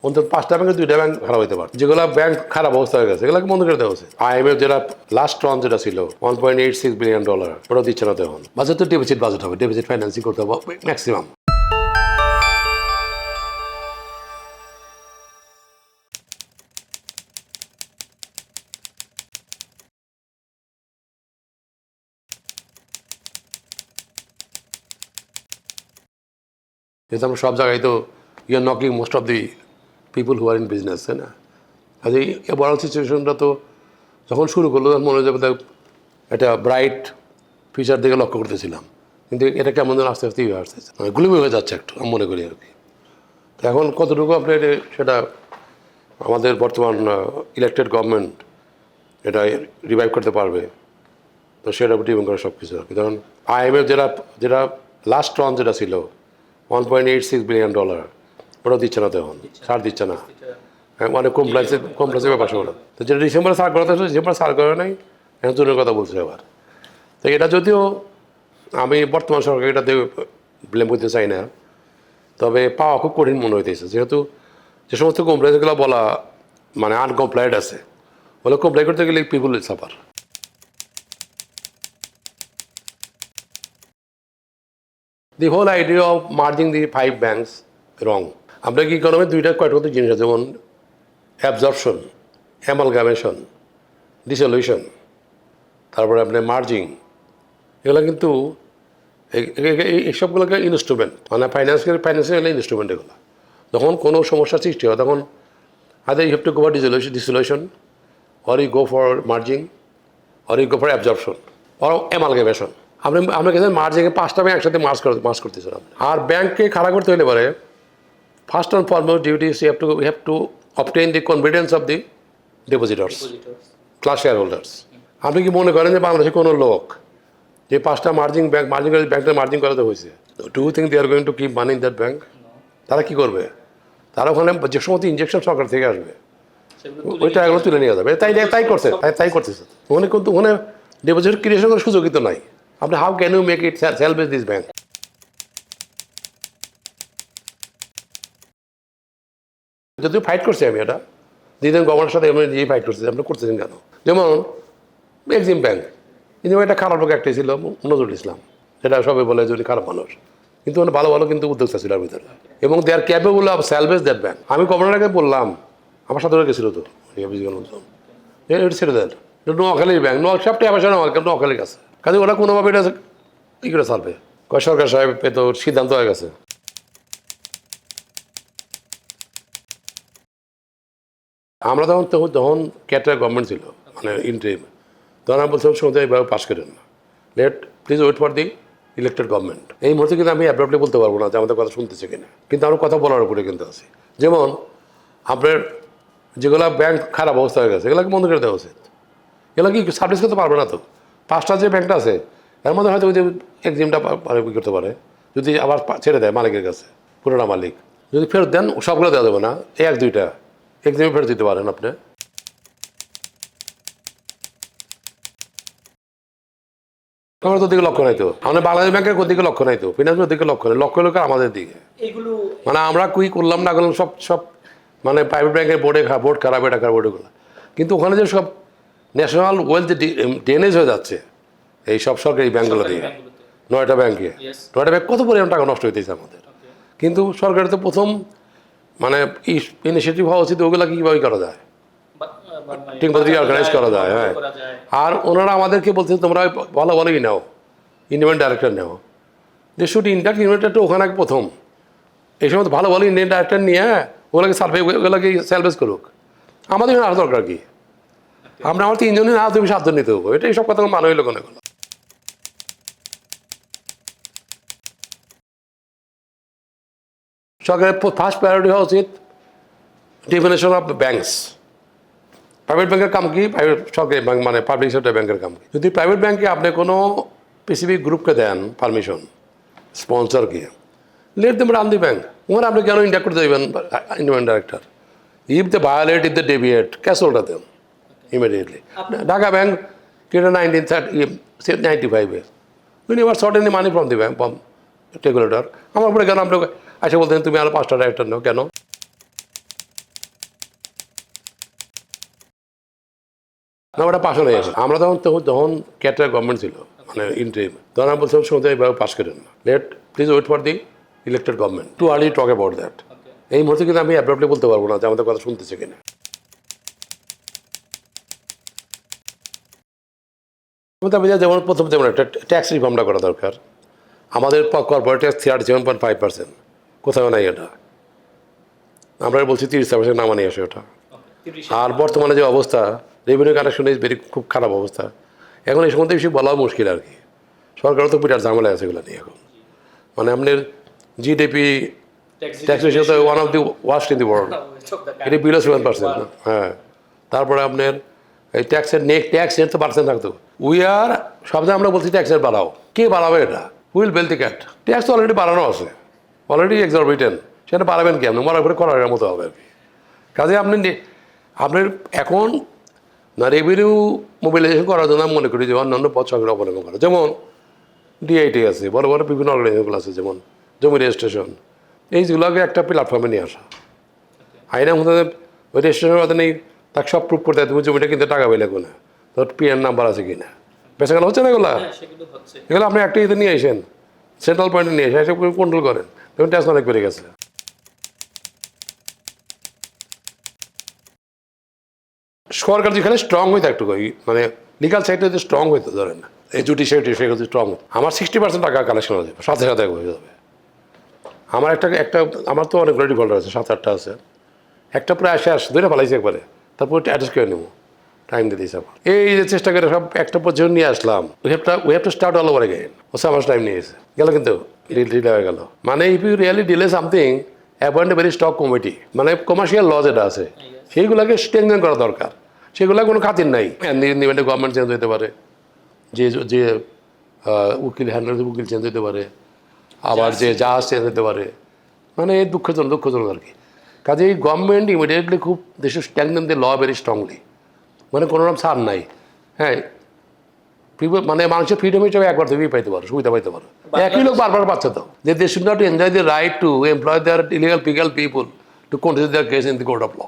অন্তত 5টা ব্যাংকে 2টা ব্যাংক খারাপ হতে পারে, যেগুলো ব্যাংক খারাপ অবস্থা হয়ে গেছে এগুলোকে বন্ধ করে দেওয়া উচিত। IMF যেটা লাস্ট ট্রান যেটা ছিল $1.86 বিলিয়ন, ওটা দিচ্ছে না তখন। বাজেট তো বাজেট হবে, ডেফিসিট ফাইন্যান্সিং করতে হবে ম্যাক্সিমাম। যেহেতু আমরা সব জায়গায় তো you are knocking most of the people who are in business, তাই না? কাজে এই বড় সিচুয়েশনটা তো যখন শুরু করলো তখন মনে হচ্ছে একটা ব্রাইট ফিউচার দিকে লক্ষ্য করতেছিলাম, কিন্তু এটা কেমন যেন আস্তে আস্তে আসতেছে, মানে গুলিমি হয়ে যাচ্ছে একটু, আমি মনে করি আর কি। তো এখন কতটুকু আপনি সেটা আমাদের বর্তমান ইলেক্টেড গভর্নমেন্ট এটা রিভাইভ করতে পারবে, তো সেটা ডিপেন্ড করে সব কিছু আর কি। কারণ IMF যেটা লাস্ট ট্রান যেটা ছিল $1.86 বিলিয়ন, ওটা দিচ্ছে না তখন, ছাড় দিচ্ছে না, অনেক কমপ্লেক্সের ব্যাপার সেগুলো। তো যেটা ডিসেম্বরে সার করাতে হচ্ছে, ডিসেম্বরে সার করে নাই, এখন জনের কথা বলছে আবার। তো এটা যদিও আমি বর্তমান সরকার এটাতে ব্লেম করতে চাই না, তবে পাওয়া খুব কঠিন মনে হইতেছে, যেহেতু যে সমস্ত কমপ্লেক্সগুলো বলা মানে আনকমপ্লাইড আছে, বলে কমপ্লাই করতে গেলে people will suffer. The whole idea of merging the 5 banks wrong. আপনার কি ইকোনমি দুইটা কয়েকটা জিনিস আছে, যেমন অ্যাবজর্পশন, অ্যামালগামেশন, ডিসলিউশন, তারপরে আপনার মার্জিং, এগুলো কিন্তু এইসবগুলোকে ইনস্ট্রুমেন্ট, মানে ফাইন্যান্সিয়াল ইনস্ট্রুমেন্ট। এগুলো যখন কোনো সমস্যার সৃষ্টি হয় তখন either you have to go for dissolution, or you go for merging, or you go for absorption, or amalgamation. আপনি কাছে মার্জিংয়ে 5টা ব্যাংক একসাথে মার্জ করতেছেন আপনি। আর ব্যাংককে খাড়া করতে হলে পরে first and foremost duties you have to obtain the confidence of the depositors, class shareholders. আপনি কি মনে করেন যে বাংলাদেশে কোনো লোক যে 5টা ব্যাংকটা মার্জিং করাতে হয়েছে, do you think they are going to keep money in that bank? তারা কি করবে? তারা ওখানে যে সমস্ত ইনজেকশন সরকার থেকে আসবে ওই টাকাগুলো তুলে নিয়ে যাবে। তাই করতেছে। ওখানে কিন্তু ওখানে ডিপোজিট ক্রিয়েশন করার সুযোগই তো নাই। আপনি how can you make it salvage this bank? যদিও ফাইট করছি আমি, এটা দিদিন গভর্নমেন্টের সাথে এমনি নিজেই ফাইট করছি, আপনি করতেছেন কেন? যেমন এক্সিম ব্যাংক, কিন্তু একটা খারাপ লোক একটাই ছিল, নজরুল ইসলাম, সেটা সবাই বলে যে উনি খারাপ মানুষ, কিন্তু উনি ভালো ভালো কিন্তু উদ্যোক্তা ছিল এর ভিতরে, এবং they are capable of salvage that bank. আমি গভর্নরকে বললাম, আমার সাথে গেছিল তো এটা ছেড়ে দেন, নোয়াখালীর ব্যাংক, সব টাকা পয়সা নোয়াখালীর কাছে, কাজে ওরা কোনোভাবে এটা ই করে সারবে। কয় সরকার সাহেব তো সিদ্ধান্ত হয়ে গেছে। আমরা তখন ক্যাটার গভর্নমেন্ট ছিল, মানে ইন্টারিম, তখন আমি বলছিলাম সমুদ্র এইভাবে পাস করেন না, please wait for the elected government. এই মুহূর্তে কিন্তু আমি অ্যাব্রপ্টলি বলতে পারবো না যে আমাদের কথা শুনতেছে কিনা, কিন্তু আমরা কথা বলার উপরে কিন্তু আছি। যেমন আপনার যেগুলো ব্যাংক খারাপ অবস্থা হয়ে গেছে এগুলোকে বন্ধ করে দেওয়া উচিত। এগুলো কি সার্ভিস করতে পারবে না তো। 5টা যে ব্যাংকটা আছে এর মধ্যে হয়তো ওই যে এক্সিমটা করতে পারে, যদি আবার ছেড়ে দেয় মালিকের কাছে, পুরোটা মালিক যদি ফেরত দেন, সবগুলো দেওয়া যাবে না, 1-2টা এক্সিমে ফেরত দিতে পারেন আপনি। আমার তো দিকে লক্ষ্য নাই তো, আমাদের বাংলাদেশ ব্যাংকের দিকে লক্ষ্য নাই তো, ফিনান্সের দিকে লক্ষ্য নেই, লক্ষ্য লোক আমাদের দিকে। মানে আমরা কুই করলাম না করলাম সব মানে প্রাইভেট ব্যাংকের বোর্ড খারাপ, এটা খারাপ, বোর্ডগুলো, কিন্তু ওখানে যে সব ন্যাশনাল ওয়েলথ ড্রেনেজ হয়ে যাচ্ছে এই সব সরকারি ব্যাংকগুলো দিয়ে, 9টা ব্যাংক কত পরিমাণ টাকা নষ্ট হইতেছে আমাদের। কিন্তু সরকারের তো প্রথম মানে ইনিশিয়েটিভ হওয়া উচিত ওগুলো কীভাবে করা যায়, ঠিক মতো অর্গানাইজ করা যায়। হ্যাঁ, আর ওনারা আমাদেরকে বলছে তোমরা ভালো ভালোই নাও, ইন্ডিপেন্ডেন্ট ডাইরেক্টর নাও, যে শুধু ইন্ডিপেন্ডেন্টটা ওখানে প্রথম এই সময় ভালো ভালো ইন্ডিয়ান ডাইরেক্টর নিয়ে ওগুলোকে ওগুলোকে সেলভেজ করুক। আমাদের আর দরকার কি? আমরা আমার 3জনই না, তুমি 7জন নিতে হবো, এটা এইসব কথা মানে হইলো কোনো। সরকারের ফার্স্ট প্রায়োরিটি হওয়া উচিত ডিফিনেশন অফ ব্যাংকস। প্রাইভেট ব্যাংকের কাম কি, সরকারি ব্যাংক মানে পাবলিক সেক্টর ব্যাংকের কাম কি। যদি প্রাইভেট ব্যাংকে আপনি কোনো স্পেসিফিক গ্রুপকে দেন পারমিশন, স্পন্সরকে, let them run the bank. ওখানে আপনি কেন ইন্ডিয়া করতে দেবেন independent director? If they violate, if they deviate, ক্যাসলটা দেন ইমিডিয়েটলি। ঢাকা ব্যাংক কেটে 1995-এ we never sought any money from the bank, from regulator. আমার উপরে কেন আপনি আচ্ছা বলতেন তুমি আরও 5টা ডাইরেক্টর নাও কেন? না ওটা পাশ হয়ে গেছে। আমরা তখন ক্যাটার গভর্নমেন্ট ছিল, মানে ইন্টারিম, তখন আমি বলছিলাম সমুদ্র এইভাবে পাস করেন না, please wait for the elected government, too early talk about that. এই মুহূর্তে কিন্তু আমি অ্যাব্রপ্টলি বলতে পারবো না যে আমাদের কথা শুনতেছে কিনা। যেমন প্রথম যেমন একটা ট্যাক্স রিফর্মটা করা দরকার। আমাদের কর্পোরেট ট্যাক্স 37.5%, কোথাও নাই এটা। আমরা বলছি 30% নামা নিয়ে আসে ওটা। আর বর্তমানে যে অবস্থা, রেভিনিউ কালেকশন ইজ খুব খারাপ অবস্থা। এখন এই সম্বন্ধে বেশি বলাও মুশকিল আর কি। সরকারও তো বিরাট ঝামেলা আছে এগুলো নিয়ে এখন। মানে আপনার জিডিপি ট্যাক্স রেশিও তো one of the worst in the world, এটা বিলো 7%। হ্যাঁ, তারপরে আপনার এই ট্যাক্সের ট্যাক্সের তো পার্সেন্ট থাকতো। সবসময় আমরা বলছি ট্যাক্সের বাড়াও, কে বাড়াবে এটা? Who'll bell the cat. Tax তো অলরেডি বাড়ানো আছে, অলরেডি এক্সরবিটেন্ট, সেটা বাড়াবেন কি আপনি? মরার উপরে করার মতো হবে আর কি। কাজে আপনার এখন না রেভিনিউ মোবিলাইজেশন করার জন্য আমি মনে করি যে অন্যান্য পথ সরকার অবলম্বন করা, যেমন ডিআইটি আছে, বড় বড় বিভিন্ন অর্গানাইজেশনগুলো আছে, যেমন জমি রেজিস্ট্রেশন, এইগুলোকে একটা প্ল্যাটফর্মে নিয়ে আসা। আইনের মধ্যে ওই রেজিস্ট্রেশনের মধ্যে নেই, তাকে সব প্রুভ করতে হয় তুমি জমিটা কিন্তু টাকা পেলে কোনো, তোর পিএন নাম্বার আছে কি না, বেচাকেনা হচ্ছে না এগুলো। এগুলো আপনি একটা ইতে নিয়ে আসেন, সেন্ট্রাল পয়েন্টে নিয়ে এসে কন্ট্রোল করেন, দেখুন ট্যাক্স অনেক বেড়ে গেছে। সরকার যেখানে স্ট্রং হইতো একটু, মানে লিগাল সাইডে যদি স্ট্রং হইতো, ধরেন এই জুডিশিয়ারি সেগুলো স্ট্রং হতো, আমার 60% টাকা কালেকশন হয়ে যাবে, সাথে সাথে হয়ে যাবে। আমার আমার তো অনেকগুলো ডিফল্টার আছে, 7-8টা আছে, একটা প্রায় শেষ ধরে ফেলাইছে একবারে, তারপর অ্যাডজাস্ট করে নেবো, টাইম দিয়ে দিয়েছে আমার। এই যে চেষ্টা করে সব একটা পজিশন নিয়ে আসলাম, we have to start all over again. ওসে আমার টাইম নিয়েছে, গেল কিন্তু ডিলে হয়ে গেল। মানে if you really delay something, appoint a very stock committee, মানে কমার্শিয়াল ল যেটা আছে সেইগুলোকে স্ট্রেংথেন করা দরকার। সেগুলো কোনো খাতির নাই। ইন্ডিপেন্ডেন্ট গভর্নমেন্ট চেঞ্জ হতে পারে, যে উকিল হ্যান্ডেল উকিল চেঞ্জ হতে পারে, আবার যে জাহাজ চেঞ্জ হতে পারে, মানে দুঃখজনক আর কি। কাজে এই গভর্নমেন্ট ইমিডিয়েটলি খুব দেশের স্ট্যান্ড দি ল ভেরি স্ট্রংলি, মানে কোনো রকম ছাড় নাই। হ্যাঁ, মানে মানুষের ফ্রিডম হিসেবে একবার থেকেই পাইতে পারো, সুবিধা পাইতে পারো। একই লোক বারবার পাচ্ছে তো, যে they should not enjoy the right to employ their illegal people to continue their case in the court of law.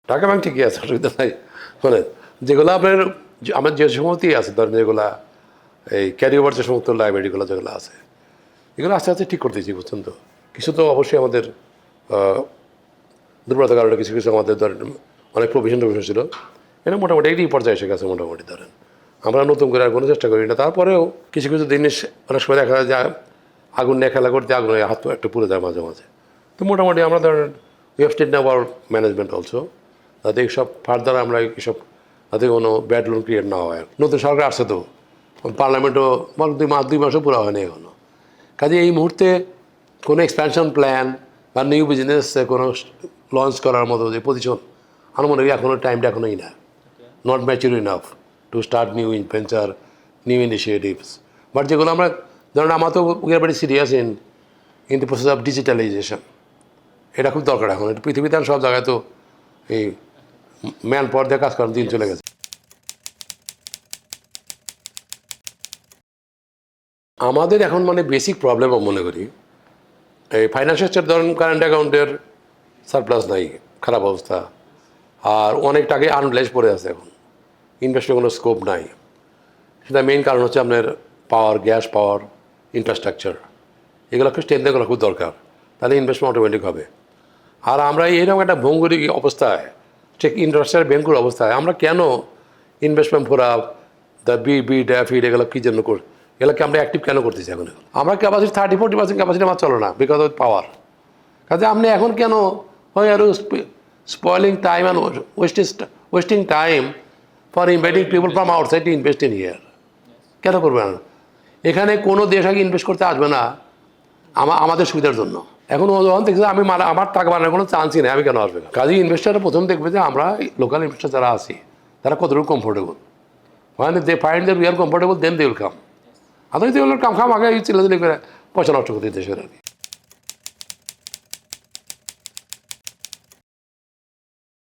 Dhaka bank ঠিকই আছে, অসুবিধা নাই। মানে যেগুলো আমার যে সমস্ত আছে, ধরেন যেগুলা এই ক্যারি ওভার যে সমস্ত লাইব্রেরিগুলো যেগুলো আছে, এগুলো আস্তে আস্তে ঠিক করতেছি, বুঝছেন তো। কিছু তো অবশ্যই আমাদের দুর্বলতার কারণে কিছু আমাদের ধরেন অনেক প্রভিশন ছিল, এটা মোটামুটি এই পর্যায়ে এসে গেছে মোটামুটি। ধরেন আমরা নতুন করে আর কোনো চেষ্টা করি না, তারপরেও কিছু জিনিস অনেক সময় দেখা যায় আগুন নিয়ে খেলা করতে আগুন হাত একটু পুড়ে যায় মাঝে মাঝে। তো মোটামুটি আমরা ধরেন we have taken our management also, যাতে এইসব ফার্দার আমরা এইসব যাতে কোনো ব্যাড লোন ক্রিয়েট না হয়। নতুন সরকার আসছে তো, পার্লামেন্টও 2 মাসও পুরো হয়নি এখনও। কাজে এই মুহূর্তে কোনো এক্সপ্যানশন প্ল্যান বা নিউ বিজনেস কোনো লঞ্চ করার মতো যে পজিশন, আমার মনে হয় এখনও টাইমটা এখনোই না, not mature enough to start new venture, new initiatives. But যেগুলো আমরা ধরেন, আমার তো we are very serious in the process of digitalization. এটা খুব দরকার এখন, এটা পৃথিবীতে সব জায়গায় তো এই ম্যান পাওয়ার দিয়ে কাজ করার দিন চলে গেছে। আমাদের এখন মানে বেসিক প্রবলেম মনে করি এই ফাইন্যান্সিয়াল সেক্টর, ধরেন কারেন্ট অ্যাকাউন্টের সারপ্লাস নাই, খারাপ অবস্থা, আর অনেক টাকা আনব্লেস পড়ে আছে এখন, ইনভেস্টের কোনো স্কোপ নাই। সেটা মেইন কারণ হচ্ছে আপনার গ্যাস পাওয়ার, ইনফ্রাস্ট্রাকচার, এগুলোকে স্ট্রেন্থেন করা খুব দরকার, তাহলে ইনভেস্টমেন্ট অটোমেটিক হবে। আর আমরা এইরকম একটা ভঙ্গুরিক অবস্থায়, ঠিক ইন্ডাস্ট্রিয়াল ব্যাঙ্কুর অবস্থায়, আমরা কেন ইনভেস্টমেন্ট ফোরা ফিড এগুলো কী জন্য করি, এগুলোকে আমরা অ্যাক্টিভ কেন করতেছি এখন? আমরা ক্যাপাসিটি 30-40% ক্যাপাসিটি আমার চলো না, বিকজ অফ পাওয়ার। কাজে আপনি এখন কেন হয় আরও spoiling time and wasting time for inviting people from outside to invest in here? কেন করবে না? এখানে কোনো দেশ আগে ইনভেস্ট করতে আসবে না আমাদের সুবিধার জন্য। এখন ও যখন দেখছে আমার টাকা বানানোর কোনো চান্সই নেই, আমি কেন আসবে? কাজে ইনভেস্টাররা প্রথম দেখবে যে আমরা লোকাল ইনভেস্টার যারা আছি তারা কতটুকু কমফোর্টেবল। মানে they find that we are comfortable, then they will come. Otherwise এগুলো খাম আগে চিল্লাচিল্লি করে পয়সা নষ্ট করতে দেশের আর কি।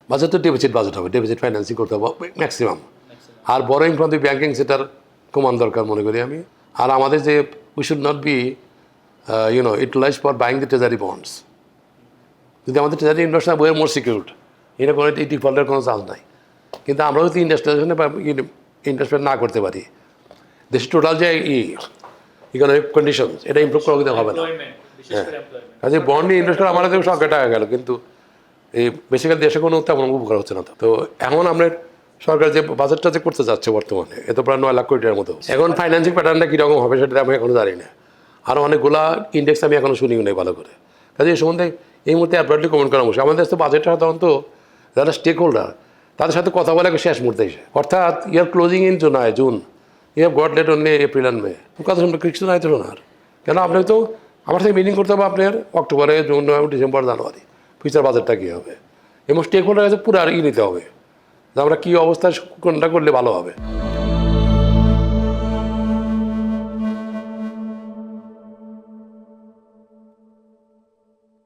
বাজেট তো বাজেট হবে, ডেফিসিট ফাইন্যান্সিং করতে হবে ম্যাক্সিমাম। আর borrowing from the banking sector কমান দরকার মনে করি আমি। আর আমাদের যে we should not be utilize for buying the treasury bonds, যদি আমাদের ট্রেজারি ইনভেস্টর বইয়ের মোর সিকিউরড, এটা কোনো ডিফল্টের কোনো চান্স নাই। কিন্তু আমরা যদি ইন্ডাস্ট্রিয়ালাইজেশনে ইনভেস্টমেন্ট না করতে পারি, দেশের টোটাল যে ইকোনমিক কন্ডিশনস এটা ইমপ্রুভ করা কিন্তু হবে না। হ্যাঁ, কাজে বন্ড নিয়ে ইনভেস্ট করা আমাদের সরকার টাকা গেল, কিন্তু এই বেসিক্যালি দেশে কোনো তেমন উপকার হচ্ছে না। তো এখন আমরা সরকার যে বাজেটটা যে করতে যাচ্ছে বর্তমানে, এত প্রায় 9 লাখ কোটি টাকার মতো। এখন ফাইন্যান্সিং প্যাটার্নটা কীরকম হবে সেটা আমি এখনো জানি না। আরও অনেকগুলা ইন্ডেক্স আমি এখনো শুনিও নেই ভালো করে। কাজে এই সম্বন্ধে এই মুহূর্তে অ্যাপ্রোপ্রিয়েটলি কমেন্ট করা মুশকিল। আমাদের তো বাজেটটা সাধারণত যারা স্টেক হোল্ডার তাদের সাথে কথা বলে শেষ মুহূর্তে এসে, অর্থাৎ year closing in June, you have got let only April and May. কথা শুনবে কিছু নাই তো শোনার, কেন আপনি তো আমার থেকে মিটিং করতে হবে আপনার অক্টোবরে, জুন, নভেম্বর, ডিসেম্বর, জানুয়ারি ফিউচার বাজেটটা কী হবে, এবং স্টেক হোল্ডার কাছে পুরো আর নিতে হবে যে আমরা কী অবস্থায় কোনটা করলে ভালো হবে।